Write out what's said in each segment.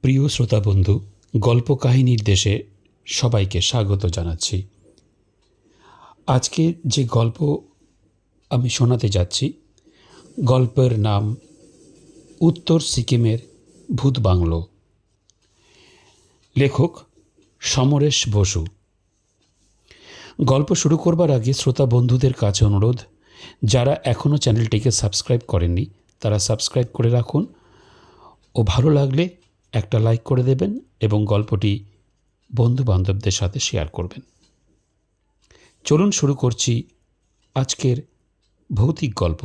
প্রিয় শ্রোতা বন্ধু, গল্প কাহিনীর দেশে সবাইকে স্বাগত জানাচ্ছি। আজকে যে গল্প আমি শোনাতে যাচ্ছি, গল্পের নাম উত্তর সিকিমের ভূত বাংলো। লেখক সমরেশ বসু। গল্প শুরু করবার আগে শ্রোতা বন্ধুদের কাছে অনুরোধ, যারা এখনও চ্যানেলটিকে সাবস্ক্রাইব করেননি তারা সাবস্ক্রাইব করে রাখুন ও ভালো লাগলে একটা লাইক করে দেবেন এবং গল্পটি বন্ধুবান্ধবদের সাথে শেয়ার করবেন। চলুন শুরু করছি আজকের ভৌতিক গল্প,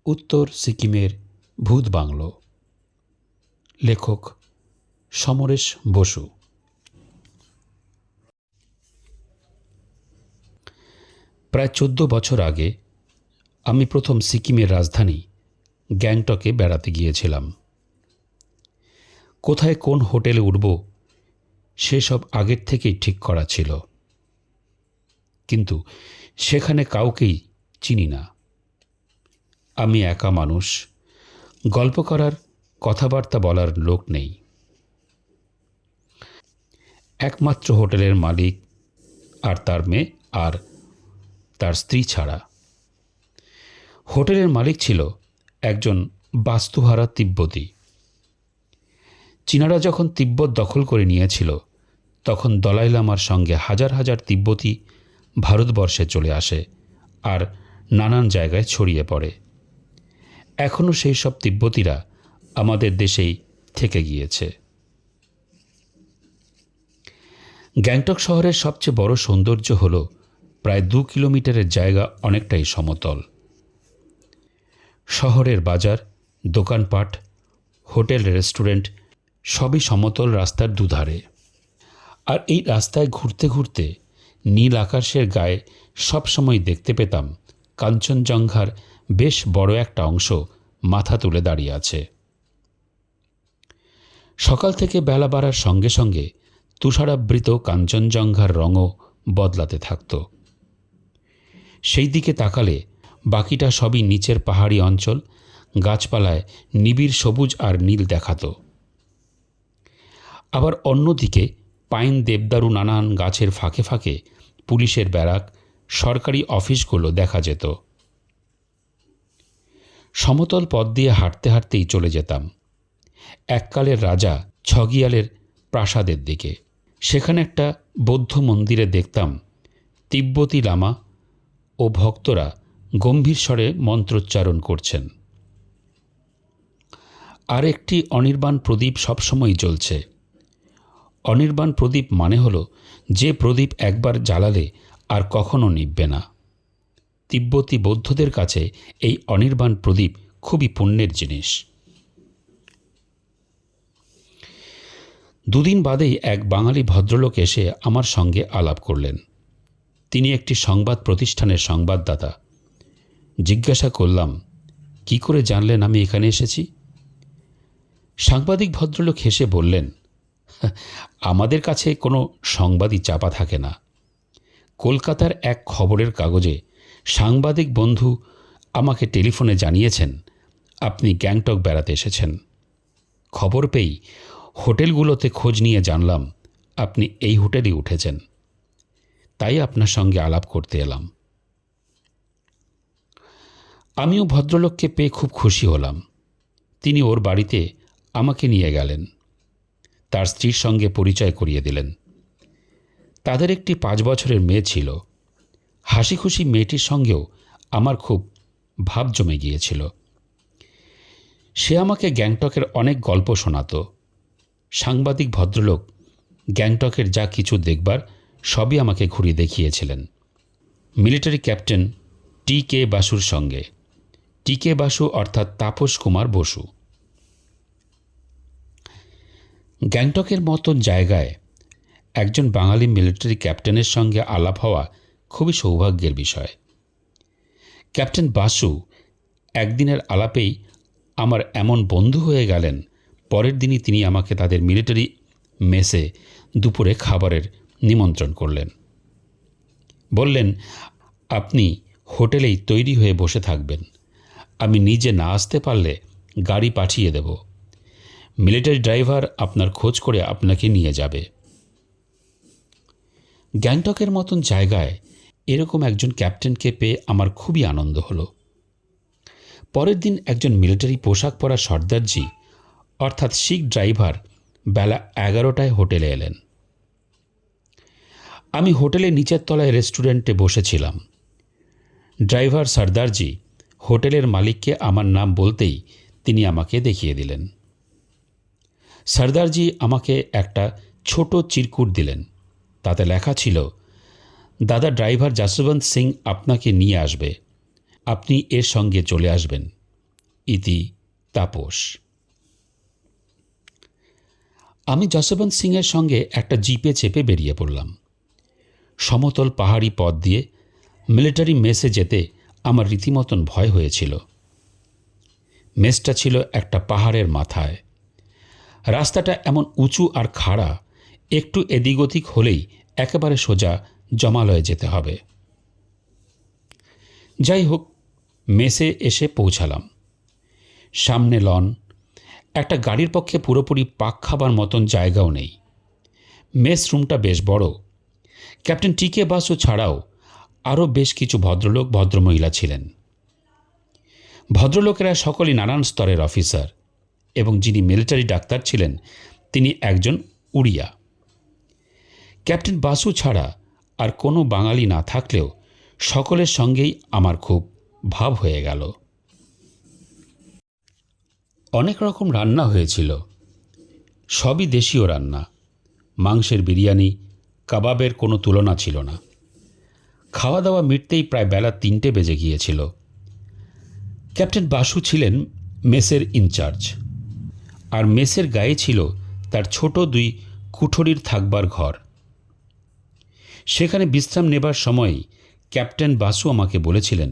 উত্তর সিকিমের ভূত বাংলো। লেখক সমরেশ বসু। প্রায় 14 বছর আগে আমি প্রথম সিকিমের রাজধানী গ্যাংটকে বেড়াতে গিয়েছিলাম। কোথায় কোন হোটেলে উঠব সেসব আগের থেকেই ঠিক করা ছিল, কিন্তু সেখানে কাউকেই চিনি না। আমি একা মানুষ, গল্প করার, কথাবার্তা বলার লোক নেই। একমাত্র হোটেলের মালিক আর তার মেয়ে আর তার স্ত্রী ছাড়া। হোটেলের মালিক ছিল একজন বাস্তুহারা তিব্বতী। চীনারা যখন তিব্বত দখল করে নিয়েছিল তখন দলাই লামার সঙ্গে হাজার হাজার তিব্বতী ভারতবর্ষে চলে আসে আর নানান জায়গায় ছড়িয়ে পড়ে। এখনও সেই সব তিব্বতীরা আমাদের দেশেই থেকে গিয়েছে। গ্যাংটক শহরের সবচেয়ে বড় সৌন্দর্য হল প্রায় 2 কিলোমিটারের জায়গা অনেকটাই সমতল। শহরের বাজার, দোকানপাট, হোটেল, রেস্টুরেন্ট সবই সমতল রাস্তার দুধারে। আর এই রাস্তায় ঘুরতে ঘুরতে নীল আকাশের গায়ে সবসময় দেখতে পেতাম কাঞ্চনজঙ্ঘার বেশ বড় একটা অংশ মাথা তুলে দাঁড়িয়ে আছে। সকাল থেকে বেলা বাড়ার সঙ্গে সঙ্গে তুষারাবৃত কাঞ্চনজঙ্ঘার রঙও বদলাতে থাকত। সেই দিকে তাকালে বাকিটা সবই নিচের পাহাড়ি অঞ্চল, গাছপালায় নিবিড় সবুজ আর নীল দেখাত। আবার অন্যদিকে পাইন, দেবদারু, নানান গাছের ফাঁকে ফাঁকে পুলিশের ব্যারাক, সরকারি অফিসগুলো দেখা যেত। সমতল পথ দিয়ে হাঁটতে হাঁটতেই চলে যেতাম এককালের রাজা ছগিয়ালের প্রাসাদের দিকে। সেখানে একটা বৌদ্ধ মন্দিরে দেখতাম তিব্বতী লামা ও ভক্তরা গম্ভীর স্বরে মন্ত্রোচ্চারণ করছেন। আর একটি অনির্বাণ প্রদীপ সবসময় জ্বলছে। অনির্বাণ প্রদীপ মানে হলো যে প্রদীপ একবার জ্বালালে আর কখনো নিভবে না। তিব্বতী বৌদ্ধদের কাছে এই অনির্বাণ প্রদীপ খুবই পুণ্যের জিনিস। দুদিন বাদেই এক বাঙালি ভদ্রলোক এসে আমার সঙ্গে আলাপ করলেন। তিনি একটি সংবাদ প্রতিষ্ঠানের সংবাদদাতা। জিজ্ঞাসা করলাম, কি করে জানলেন আমি এখানে এসেছি? সাংবাদিক ভদ্রলোক হেসে বললেন, আমাদের কাছে কোনো সংবাদই চাপা থাকে না। কলকাতার এক খবরের কাগজে সাংবাদিক বন্ধু আমাকে টেলিফোনে জানিয়েছেন আপনি গ্যাংটক বেড়াতে এসেছেন। খবর পেয়েই হোটেলগুলোতে খোঁজ নিয়ে জানলাম আপনি এই হোটেলেই উঠেছেন, তাই আপনার সঙ্গে আলাপ করতে এলাম। আমিও ভদ্রলোককে পেয়ে খুব খুশি হলাম। তিনি ওর বাড়িতে আমাকে নিয়ে গেলেন, তার স্ত্রীর সঙ্গে পরিচয় করিয়ে দিলেন। তাদের একটি 5 বছরের মেয়ে ছিল। হাসি খুশি মেয়েটির সঙ্গেও আমার খুব ভাব জমে গিয়েছিল। সে আমাকে গ্যাংটকের অনেক গল্প শোনাত। সাংবাদিক ভদ্রলোক গ্যাংটকের যা কিছু দেখবার সবই আমাকে ঘুরিয়ে দেখিয়েছিলেন। Military captain T K. বাসুর সঙ্গে। টি.কে. বাসু অর্থাৎ তাপস কুমার বসু। গ্যাংটকের মতন জায়গায় একজন বাঙালি মিলিটারি ক্যাপ্টেনের সঙ্গে আলাপ হওয়া খুবই সৌভাগ্যের বিষয়। ক্যাপ্টেন বাসু একদিনের আলাপেই আমার এমন বন্ধু হয়ে গেলেন, পরের দিনই তিনি আমাকে তাদের মিলিটারি মেসে দুপুরে খাবারের নিমন্ত্রণ করলেন। বললেন, আপনি হোটেলেই তৈরি হয়ে বসে থাকবেন, আমি নিজে না আসতে পারলে গাড়ি পাঠিয়ে দেব। মিলিটারি ড্রাইভার আপনার খোঁজ করে আপনাকে নিয়ে যাবে। গ্যাংটকের মতন জায়গায় এরকম একজন ক্যাপ্টেনকে পেয়ে আমার খুবই আনন্দ হলো। পরের দিন একজন মিলিটারি পোশাক পরা সর্দারজি অর্থাৎ শিখ ড্রাইভার বেলা 11টায় হোটেলে এলেন। আমি হোটেলের নিচের তলায় রেস্টুরেন্টে বসেছিলাম। ড্রাইভার সর্দারজি হোটেলের মালিককে আমার নাম বলতেই তিনি আমাকে দেখিয়ে দিলেন। সর্দারজি আমাকে একটা ছোট চিরকুট দিলেন। তাতে লেখা ছিল, দাদা ড্রাইভার যশবন্ত সিং আপনাকে নিয়ে আসবে, আপনি এর সঙ্গে চলে আসবেন। ইতি তাপস। আমি যশবন্ত সিংয়ের সঙ্গে একটা জিপে চেপে বেরিয়ে পড়লাম। সমতল পাহাড়ি পথ দিয়ে মিলিটারি মেসে যেতে আমার রীতিমতন ভয় হয়েছিল। মেসটা ছিল একটা পাহাড়ের মাথায়। রাস্তাটা এমন উঁচু আর খাড়া, একটু এদিক ওদিক হলেই একেবারে সোজা জমালয়ে যেতে হবে। যাই হোক, মেসে এসে পৌঁছালাম। সামনে লন, একটা গাড়ির পক্ষে পুরোপুরি পাক খাবার মতন জায়গাও নেই। মেস রুমটা বেশ বড়। ক্যাপ্টেন টিকে বাসু ছাড়াও আরও বেশ কিছু ভদ্রলোক ভদ্রমহিলা ছিলেন। ভদ্রলোকেরা সকলেই নানান স্তরের অফিসার, এবং যিনি মিলিটারি ডাক্তার ছিলেন তিনি একজন উড়িয়া। ক্যাপ্টেন বাসু ছাড়া আর কোনো বাঙালি না থাকলেও সকলের সঙ্গেই আমার খুব ভাব হয়ে গেল। অনেক রকম রান্না হয়েছিল, সবই দেশীয় রান্না। মাংসের বিরিয়ানি, কাবাবের কোনো তুলনা ছিল না। খাওয়া দাওয়া মিটতেই প্রায় বেলা 3টে বেজে গিয়েছিল। ক্যাপ্টেন বাসু ছিলেন মেসের ইনচার্জ, আর মেসের গায়ে ছিল তার ছোট 2 কুঠরির থাকবার ঘর। সেখানে বিশ্রাম নেবার সময়ই ক্যাপ্টেন বাসু আমাকে বলেছিলেন,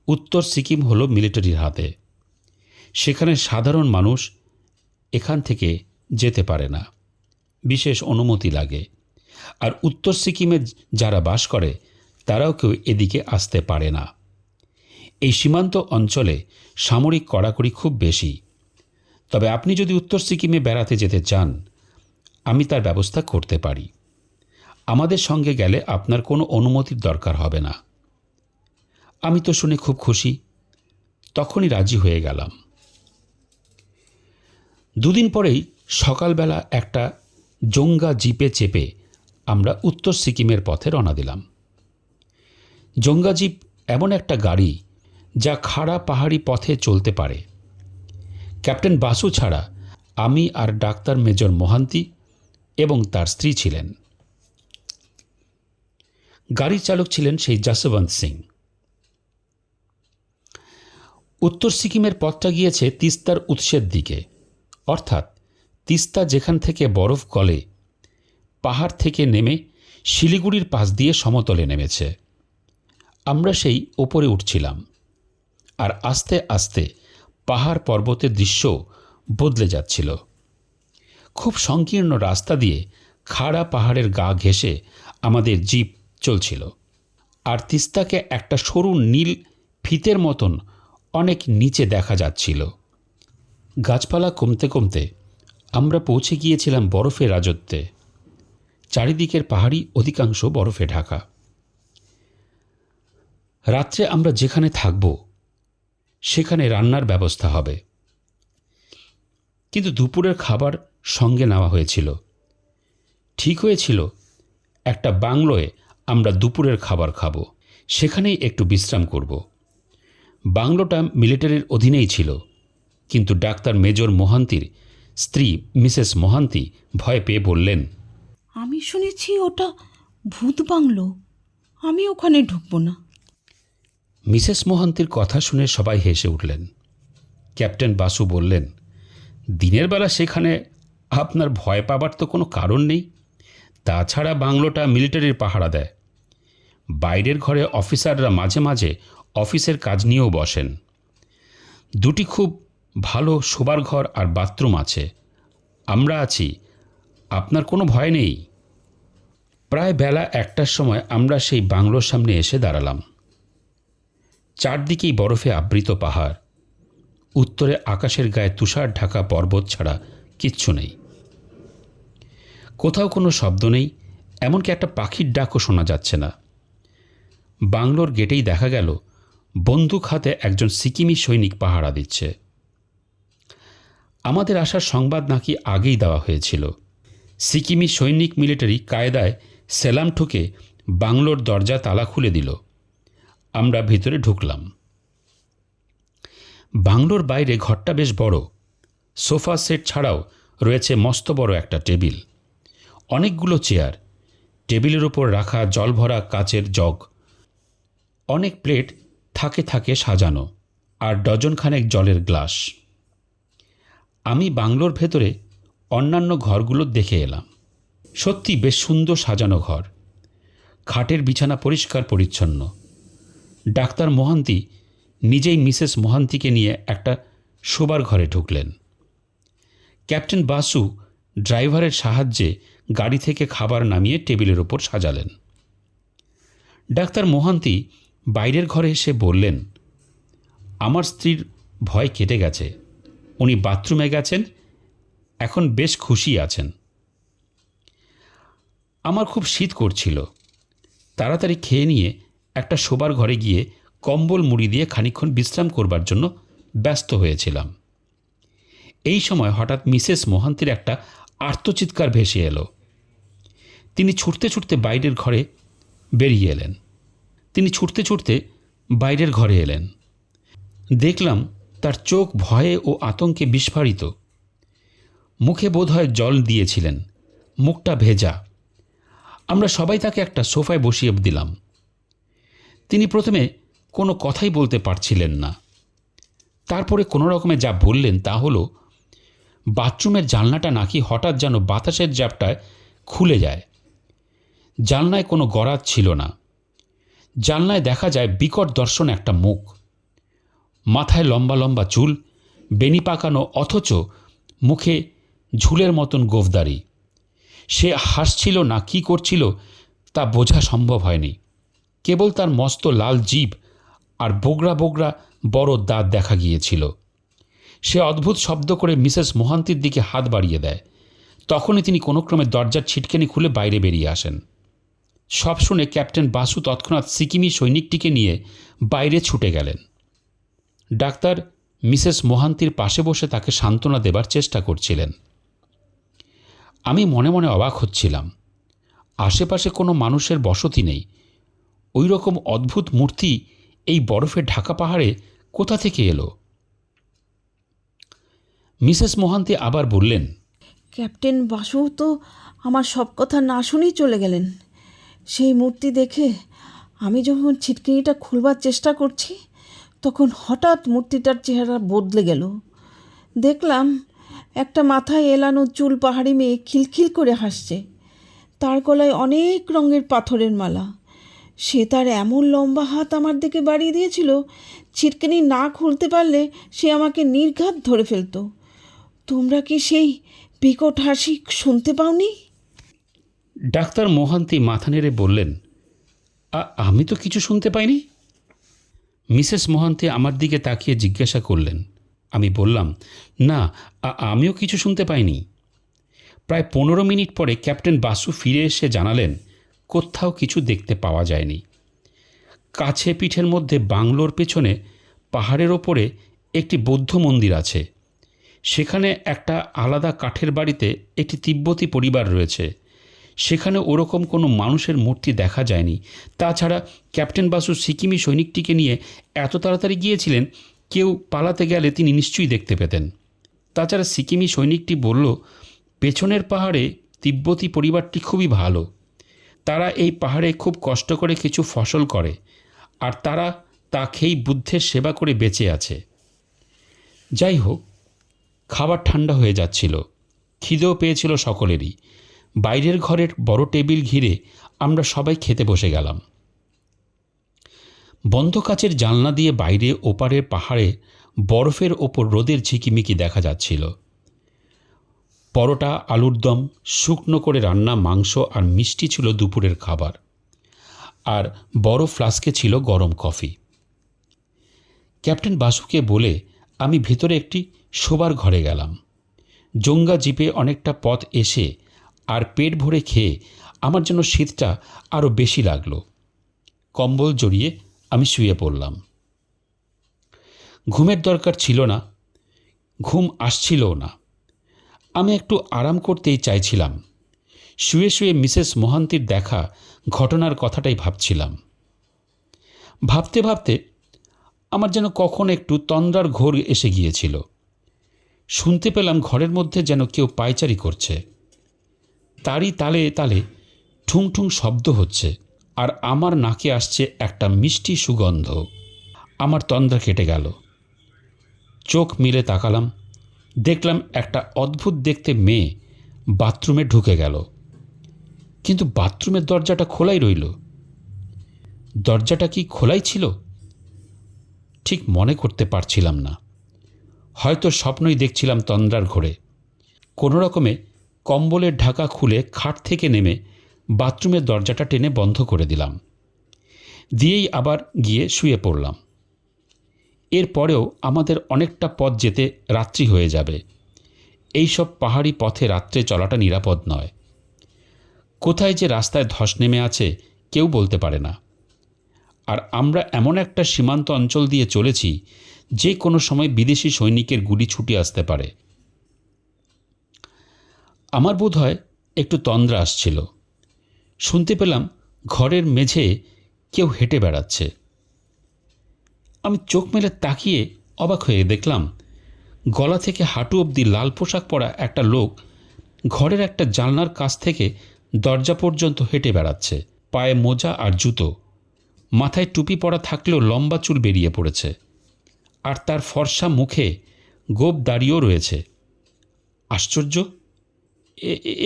উত্তর সিকিম হলো মিলিটারির হাতে। সেখানে সাধারণ মানুষ এখান থেকে যেতে পারে না, বিশেষ অনুমতি লাগে। আর উত্তর সিকিমে যারা বাস করে তারাও কেউ এদিকে আসতে পারে না। এই সীমান্ত অঞ্চলে সামরিক কড়াকড়ি খুব বেশি। তবে আপনি যদি উত্তর সিকিমে বেড়াতে যেতে চান, আমি তার ব্যবস্থা করতে পারি। আমাদের সঙ্গে গেলে আপনার কোনো অনুমতির দরকার হবে না। আমি তো শুনে খুব খুশি, তখনই রাজি হয়ে গেলাম। 2 দিন পরেই সকালবেলা একটা জোঙ্গা জিপে চেপে আমরা উত্তর সিকিমের পথে রওনা দিলাম। জোঙ্গা জিপ এমন একটা গাড়ি যা খাড়া পাহাড়ি পথে চলতে পারে। ক্যাপ্টেন বাসু ছাড়া আমি আর ডাক্তার মেজর মোহান্তি এবং তার স্ত্রী ছিলেন। গাড়ির চালক ছিলেন সেই যশবন্ত সিং। উত্তর সিকিমের পথটা গিয়েছে তিস্তার উৎসের দিকে, অর্থাৎ তিস্তা যেখান থেকে বরফ গলে পাহাড় থেকে নেমে শিলিগুড়ির পাশ দিয়ে সমতলে নেমেছে। আমরা সেই ওপরে উঠছিলাম, আর আস্তে আস্তে পাহাড় পর্বতের দৃশ্য বদলে যাচ্ছিল। খুব সংকীর্ণ রাস্তা দিয়ে খাড়া পাহাড়ের গা ঘেঁষে আমাদের জিপ চলছিল, আর তিস্তাকে একটা সরু নীল ফিতের মতন অনেক নিচে দেখা যাচ্ছিল। গাছপালা কমতে কমতে আমরা পৌঁছে গিয়েছিলাম বরফের রাজত্বে। চারিদিকের পাহাড়ি অধিকাংশ বরফে ঢাকা। রাত্রে আমরা যেখানে থাকব সেখানে রান্নার ব্যবস্থা হবে, কিন্তু দুপুরের খাবার সঙ্গে নেওয়া হয়েছিল। ঠিক হয়েছিল একটা বাংলোয় আমরা দুপুরের খাবার খাব, সেখানেই একটু বিশ্রাম করব। বাংলোটা মিলিটারির অধীনেই ছিল, কিন্তু ডাক্তার মেজর মোহান্তির স্ত্রী মিসেস মোহান্তি ভয় পেয়ে বললেন, আমি শুনেছি ওটা ভূত বাংলো, আমি ওখানে ঢুকবো না। মিসেস মোহান্তির কথা শুনে সবাই হেসে উঠলেন। ক্যাপ্টেন বাসু বললেন, দিনের বেলা সেখানে আপনার ভয় পাবার তো কোনো কারণ নেই। তাছাড়া বাংলোটা মিলিটারির পাহারা দেয়। বাইরের ঘরে অফিসাররা মাঝে মাঝে অফিসের কাজ নিয়েও বসেন। 2টি খুব ভালো শোবার ঘর আর বাথরুম আছে। আমরা আছি, আপনার কোনো ভয় নেই। প্রায় বেলা 1টার সময় আমরা সেই বাংলোর সামনে এসে দাঁড়ালাম। চারদিকেই বরফে আবৃত পাহাড়। উত্তরে আকাশের গায়ে তুষার ঢাকা পর্বত ছাড়া কিচ্ছু নেই। কোথাও কোনো শব্দ নেই, এমনকি একটা পাখির ডাকও শোনা যাচ্ছে না। বাংলোর গেটেই দেখা গেল বন্দুক হাতে একজন সিকিমি সৈনিক পাহারা দিচ্ছে। আমাদের আসার সংবাদ নাকি আগেই দেওয়া হয়েছিল। সিকিমি সৈনিক মিলিটারি কায়দায় সেলাম ঠুকে বাংলোর দরজা তালা খুলে দিল। আমরা ভিতরে ঢুকলাম। বাংলোর বাইরে ঘরটা বেশ বড়। সোফা সেট ছাড়াও রয়েছে মস্ত বড় একটা টেবিল, অনেকগুলো চেয়ার, টেবিলের ওপর রাখা জল ভরা কাচের জগ, অনেক প্লেট থাকে থাকে সাজানো, আর ডজনখানেক জলের গ্লাস। আমি বাংলোর ভেতরে অন্যান্য ঘরগুলো দেখে এলাম। সত্যি বেশ সুন্দর সাজানো ঘর। খাটের বিছানা পরিষ্কার পরিচ্ছন্ন। ডাক্তার মোহান্তি নিজেই মিসেস মোহান্তিকে নিয়ে একটা শোবার ঘরে ঢুকলেন। ক্যাপ্টেন বাসু ড্রাইভারের সাহায্যে গাড়ি থেকে খাবার নামিয়ে টেবিলের ওপর সাজালেন। ডাক্তার মোহান্তি বাইরের ঘরে এসে বললেন, আমার স্ত্রীর ভয় কেটে গেছে, উনি বাথরুমে গেছেন, এখন বেশ খুশি আছেন। আমার খুব শীত করছিল। তাড়াতাড়ি খেয়ে নিয়ে একটা শোবার ঘরে গিয়ে কম্বল মুড়ি দিয়ে খানিকক্ষণ বিশ্রাম করবার জন্য ব্যস্ত হয়েছিলাম। এই সময় হঠাৎ মিসেস মোহান্তির একটা আর্তচিৎকার ভেসে এলো। তিনি ছুটতে ছুটতে বাইরের ঘরে বেরিয়ে এলেন। দেখলাম তার চোখ ভয়ে ও আতঙ্কে বিস্ফারিত। মুখে বোধহয় জল দিয়েছিলেন, মুখটা ভেজা। আমরা সবাই তাকে একটা সোফায় বসিয়ে দিলাম। তিনি প্রথমে কোনো কথাই বলতে পারছিলেন না। তারপরে কোনো রকমে যা বললেন তা হলো, বাথরুমের জানলাটা নাকি হঠাৎ যেন বাতাসের ঝাপটায় খুলে যায়। জানলায় কোনো গরাদ ছিল না। জানলায় দেখা যায় বিকট দর্শন একটা মুখ, মাথায় লম্বা লম্বা চুল, বেনি পাকানো, অথচ মুখে ঝুলের মতন গোঁফদাড়ি। সে হাসছিল না কি করছিল তা বোঝা সম্ভব হয়নি। কেবল তার মস্ত লাল জিভ আর বোগরা বোগরা বড় দাঁত দেখা গিয়েছিল। সে অদ্ভুত শব্দ করে মিসেস মোহান্তির দিকে হাত বাড়িয়ে দেয়। তখনই তিনি কোনো ক্রমে দরজার ছিটকেনি খুলে বাইরে বেরিয়ে আসেন। সব শুনে ক্যাপ্টেন বাসু তৎক্ষণাৎ সিকিমি সৈনিকটিকে নিয়ে বাইরে ছুটে গেলেন। ডাক্তার মিসেস মোহান্তির পাশে বসে তাকে সান্ত্বনা দেবার চেষ্টা করছিলেন। আমি মনে মনে অবাক হচ্ছিলাম। আশেপাশে কোনো মানুষের বসতি নেই। ওই রকম অদ্ভুত মূর্তি এই বরফে ঢাকা পাহাড়ে কোথা থেকে এলো? মিসেস মোহান্তি আবার বললেন, ক্যাপ্টেন বাসু তো আমার সব কথা না শুনেই চলে গেলেন। সেই মূর্তি দেখে আমি যখন ছিটকিনিটা খুলবার চেষ্টা করছি, তখন হঠাৎ মূর্তিটার চেহারা বদলে গেল। দেখলাম একটা মাথায় এলানো চুল পাহাড়ি মেয়ে খিলখিল করে হাসছে। তার গলায় অনেক রঙের পাথরের মালা। সে তার এমন লম্বা হাত আমার দিকে বাড়িয়ে দিয়েছিল, ছিটকিনি না খুলতে পারলে সে আমাকে নির্ঘাত ধরে ফেলত। তোমরা কি সেই বিকট হাসি শুনতে পাওনি? ডাক্তার মোহান্তি মাথা নেড়ে বললেন, আমি তো কিছু শুনতে পাইনি। মিসেস মোহান্তি আমার দিকে তাকিয়ে জিজ্ঞাসা করলেন। আমি বললাম, না, আমিও কিছু শুনতে পাইনি। প্রায় 15 মিনিট পরে ক্যাপ্টেন বাসু ফিরে এসে জানালেন, কোথাও কিছু দেখতে পাওয়া যায়নি। কাছে পিঠের মধ্যে বাংলোর পেছনে পাহাড়ের ওপরে একটি বৌদ্ধ মন্দির আছে। সেখানে একটা আলাদা কাঠের বাড়িতে একটি তিব্বতী পরিবার রয়েছে। সেখানে ওরকম কোনো মানুষের মূর্তি দেখা যায়নি। তাছাড়া ক্যাপ্টেন বাসু সিকিমি সৈনিকটিকে নিয়ে এত তাড়াতাড়ি গিয়েছিলেন, কেউ পালাতে গেলে তিনি নিশ্চয়ই দেখতে পেতেন। তাছাড়া সিকিমি সৈনিকটি বলল, পেছনের পাহাড়ে তিব্বতী পরিবারটি খুবই ভালো। তারা এই পাহাড়ে খুব কষ্ট করে কিছু ফসল করে, আর তারা তা খেয়েই বুদ্ধের সেবা করে বেঁচে আছে। যাই হোক, খাবার ঠান্ডা হয়ে যাচ্ছিল, খিদেও পেয়েছিল সকলেরই। বাইরের ঘরের বড় টেবিল ঘিরে আমরা সবাই খেতে বসে গেলাম। বন্ধ কাচের জানলা দিয়ে বাইরে ওপারের পাহাড়ে বরফের ওপর রোদের ঝিকিমিকি দেখা যাচ্ছিল। পরোটা, আলুর দম, শুকনো করে রান্না মাংস আর মিষ্টি ছিল দুপুরের খাবার, আর বড় ফ্লাস্কে ছিল গরম কফি। ক্যাপ্টেন বাসুকে বলে আমি ভিতরে একটি শোবার ঘরে গেলাম। জঙ্গা জিপে অনেকটা পথ এসে আর পেট ভরে খেয়ে আমার জন্য শীতটা আরও বেশি লাগলো। কম্বল জড়িয়ে আমি শুয়ে পড়লাম। ঘুমের দরকার ছিল না, ঘুম আসছিলও না। আমি একটু আরাম করতেই চাইছিলাম। শুয়ে শুয়ে মিসেস মোহান্তির দেখা ঘটনার কথাটাই ভাবছিলাম। ভাবতে ভাবতে আমার যেন কখন একটু তন্দ্রার ঘোর এসে গিয়েছিল। শুনতে পেলাম ঘরের মধ্যে যেন কেউ পায়চারি করছে। তারই তালে তালে ঠুং ঠুং শব্দ হচ্ছে, আর আমার নাকে আসছে একটা মিষ্টি সুগন্ধ। আমার তন্দ্রা কেটে গেল। চোখ মিলে তাকালাম, দেখলাম একটা অদ্ভুত দেখতে মেয়ে বাথরুমে ঢুকে গেল। কিন্তু বাথরুমের দরজাটা খোলাই রইল। দরজাটা কি খোলাই ছিল? ঠিক মনে করতে পারছিলাম না। হয়তো স্বপ্নই দেখছিলাম তন্দ্রার ঘোরে। কোনো রকমে কম্বলের ঢাকা খুলে খাট থেকে নেমে বাথরুমের দরজাটা টেনে বন্ধ করে দিলাম। দিয়েই আবার গিয়ে শুয়ে পড়লাম। এরপরেও আমাদের অনেকটা পথ যেতে রাত্রি হয়ে যাবে। এইসব পাহাড়ি পথে রাত্রে চলাটা নিরাপদ নয়। কোথায় যে রাস্তায় ধস নেমে আছে কেউ বলতে পারে না। আর আমরা এমন একটা সীমান্ত অঞ্চল দিয়ে চলেছি, যে কোনো সময় বিদেশি সৈনিকের গুলি ছুটে আসতে পারে। আমার বোধ হয় একটু তন্দ্রা আসছিল। শুনতে পেলাম ঘরের মেঝে কেউ হেঁটে বেড়াচ্ছে। আমি চোখ মেলে তাকিয়ে অবাক হয়ে দেখলাম গলা থেকে হাঁটু অবধি লাল পোশাক পরা একটা লোক ঘরের একটা জানলার কাছ থেকে দরজা পর্যন্ত হেঁটে বেড়াচ্ছে। পায়ে মোজা আর জুতো, মাথায় টুপি পরা থাকলেও লম্বা চুল বেরিয়ে পড়েছে, আর তার ফর্সা মুখে গোঁফ দাড়িও রয়েছে। আশ্চর্য!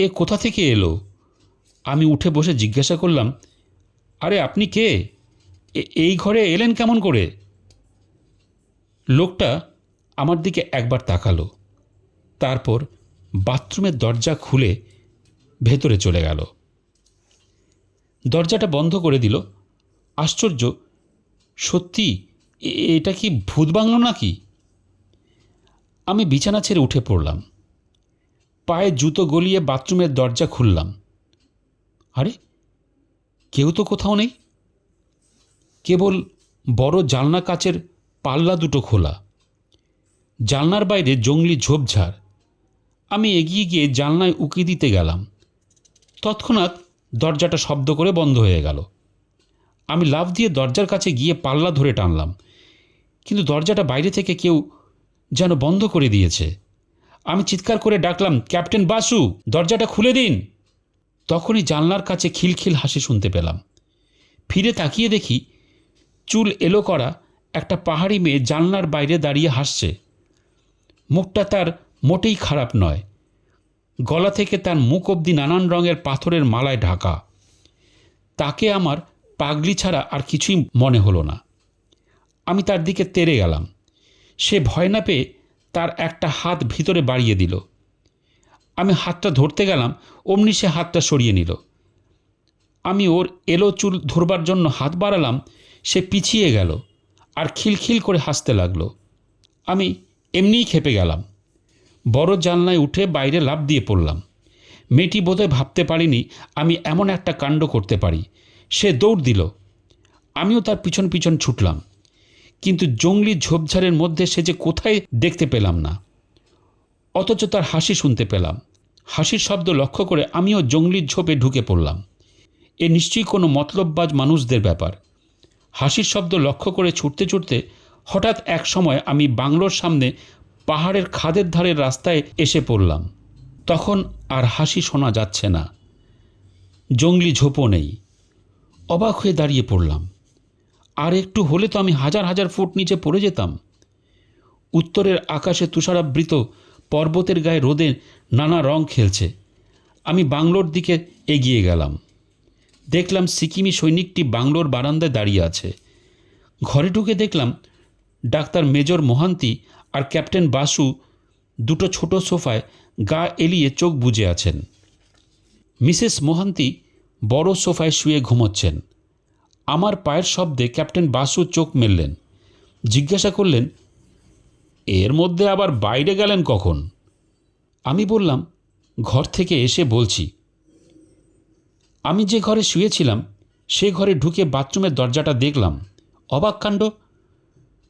এ কোথা থেকে এলো? আমি উঠে বসে জিজ্ঞাসা করলাম, আরে আপনি কে? এই ঘরে এলেন কেমন করে? লোকটা আমার দিকে একবার তাকালো, তারপর বাথরুমের দরজা খুলে ভেতরে চলে গেল। দরজাটা বন্ধ করে দিল। আশ্চর্য! সত্যি এটা কি ভূত বাংলো নাকি? আমি বিছানা ছেড়ে উঠে পড়লাম। পায়ে জুতো গলিয়ে বাথরুমের দরজা খুললাম। আরে কেউ তো কোথাও নেই। কেবল বড় জানলা কাচের পাল্লা দুটো খোলা। জানলার বাইরে জংলি ঝোপঝাড়। আমি এগিয়ে গিয়ে জানলায় উকি দিতে গেলাম। তৎক্ষণাৎ দরজাটা শব্দ করে বন্ধ হয়ে গেল। আমি লাফ দিয়ে দরজার কাছে গিয়ে পাল্লা ধরে টানলাম, কিন্তু দরজাটা বাইরে থেকে কেউ যেন বন্ধ করে দিয়েছে। আমি চিৎকার করে ডাকলাম, ক্যাপ্টেন বাসু, দরজাটা খুলে দিন। তখনই জানলার কাছে খিলখিল হাসি শুনতে পেলাম। ফিরে তাকিয়ে দেখি চুল এলো করা একটা পাহাড়ি মেয়ে জানলার বাইরে দাঁড়িয়ে হাসছে। মুখটা তার মোটেই খারাপ নয়। গলা থেকে তার মুখ অবধি নানান রঙের পাথরের মালায় ঢাকা। তাকে আমার পাগলি ছাড়া আর কিছুই মনে হলো না। আমি তার দিকে তেড়ে গেলাম। সে ভয় না পেয়ে তার একটা হাত ভিতরে বাড়িয়ে দিল। আমি হাতটা ধরতে গেলাম, অমনি সে হাতটা সরিয়ে নিল। আমি ওর এলো চুল ধরবার জন্য হাত বাড়ালাম, সে পিছিয়ে গেল আর খিলখিল করে হাসতে লাগলো। আমি এমনিই খেপে গেলাম। বড় জানলায় উঠে বাইরে লাফ দিয়ে পড়লাম। মেয়েটি বোধহয় ভাবতে পারিনি আমি এমন একটা কাণ্ড করতে পারি। সে দৌড় দিল, আমিও তার পিছন পিছন ছুটলাম। কিন্তু জংলি ঝোপঝাড়ের মধ্যে সে যে কোথায় দেখতে পেলাম না। অথচ তার হাসি শুনতে পেলাম। হাসির শব্দ লক্ষ্য করে আমিও জংলির ঝোপে ঢুকে পড়লাম। এ নিশ্চয়ই কোনো মতলববাজ মানুষদের ব্যাপার। হাসির শব্দ লক্ষ্য করে ছুটতে ছুটতে হঠাৎ এক সময় আমি বাংলোর সামনে পাহাড়ের খাদের ধারের রাস্তায় এসে পড়লাম। তখন আর হাসি শোনা যাচ্ছে না, জংলি ঝোপও নেই। অবাক হয়ে দাঁড়িয়ে পড়লাম। আর একটু হলে তো আমি হাজার হাজার ফুট নিচে পড়ে যেতাম। উত্তরের আকাশে তুষারাবৃত পর্বতের গায়ে রোদে নানা রং খেলছে। আমি বাংলোর দিকে এগিয়ে গেলাম। দেখলাম সিকিমি সৈনিকটি বাংলোর বারান্দায় দাঁড়িয়ে আছে। ঘরে ঢুকে দেখলাম ডাক্তার মেজর মোহান্তি আর ক্যাপ্টেন বাসু দুটো ছোট সোফায় গা এলিয়ে চোখ বুজে আছেন। মিসেস মোহান্তি বড় সোফায় শুয়ে ঘুমোচ্ছেন। আমার পায়ের শব্দে ক্যাপ্টেন বাসু চোখ মেললেন, জিজ্ঞাসা করলেন, এর মধ্যে আবার বাইরে গেলেন কখন? আমি বললাম, ঘর থেকে এসে বলছি। আমি যে ঘরে শুয়েছিলাম সে ঘরে ঢুকে বাথরুমের দরজাটা দেখলাম। অবাক কাণ্ড,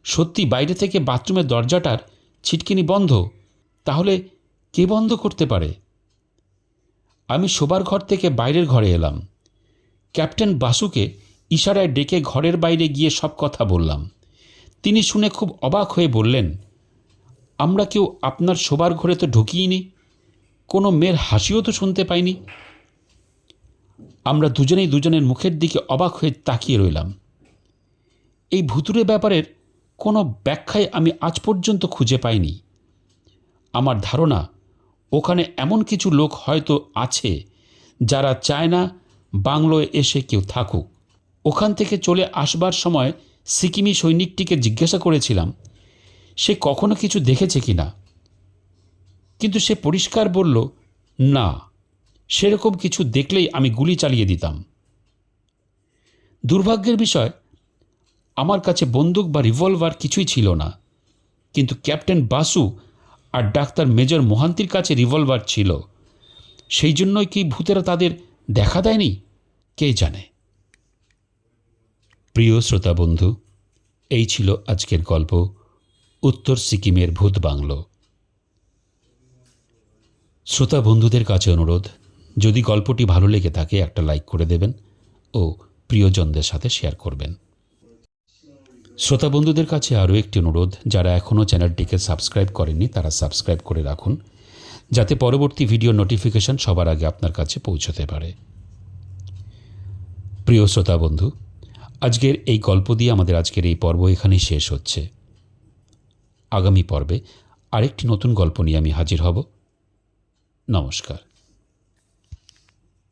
সত্যি বাইরে থেকে বাথরুমের দরজাটার ছিটকিনি বন্ধ। তাহলে কে বন্ধ করতে পারে? আমি শোবার ঘর থেকে বাইরের ঘরে এলাম। ক্যাপ্টেন বাসুকে ইশারায় ডেকে ঘরের বাইরে গিয়ে সব কথা বললাম। তিনি শুনে খুব অবাক হয়ে বললেন, আমরা কেউ আপনার শোবার ঘরে তো ঢুকিইনি, কোনো মেয়ের হাসিও তো শুনতে পাইনি। আমরা দুজনেই দুজনের মুখের দিকে অবাক হয়ে তাকিয়ে রইলাম। এই ভুতুড়ে ব্যাপারের কোনো ব্যাখ্যাই আমি আজ পর্যন্ত খুঁজে পাইনি। আমার ধারণা ওখানে এমন কিছু লোক হয়তো আছে যারা চায় না বাংলোয় এসে কেউ থাকুক। ওখান থেকে চলে আসবার সময় সিকিমি সৈনিকটিকে জিজ্ঞাসা করেছিলাম সে কখনো কিছু দেখেছে কি না, কিন্তু সে পরিষ্কার বলল, না, সেরকম কিছু দেখলেই আমি গুলি চালিয়ে দিতাম। দুর্ভাগ্যের বিষয়, আমার কাছে বন্দুক বা রিভলভার কিছুই ছিল না, কিন্তু ক্যাপ্টেন বাসু আর ডাক্তার মেজর মোহান্তির কাছে রিভলভার ছিল। সেই জন্যই কি ভূতেরা তাদের দেখা দেয়নি, কে জানে। প্রিয় শ্রোতা বন্ধু, এই ছিল আজকের গল্প, উত্তর সিকিমের ভূত বাংলো। শ্রোতা বন্ধুদের কাছে অনুরোধ, যদি গল্পটি ভালো লেগে থাকে একটা লাইক করে দেবেন ও প্রিয়জনদের সাথে শেয়ার করবেন। শ্রোতা বন্ধুদের কাছে আরও একটি অনুরোধ, যারা এখনও চ্যানেলটিকে সাবস্ক্রাইব করেননি তারা সাবস্ক্রাইব করে রাখুন, যাতে পরবর্তী ভিডিও নোটিফিকেশন সবার আগে আপনার কাছে পৌঁছতে পারে। প্রিয় শ্রোতা বন্ধু, আজকের এই গল্প দিয়ে আমাদের আজকের এই পর্ব এখানেই শেষ হচ্ছে। আগামী পর্বে আরেকটি নতুন গল্প নিয়ে আমি হাজির হব। নমস্কার।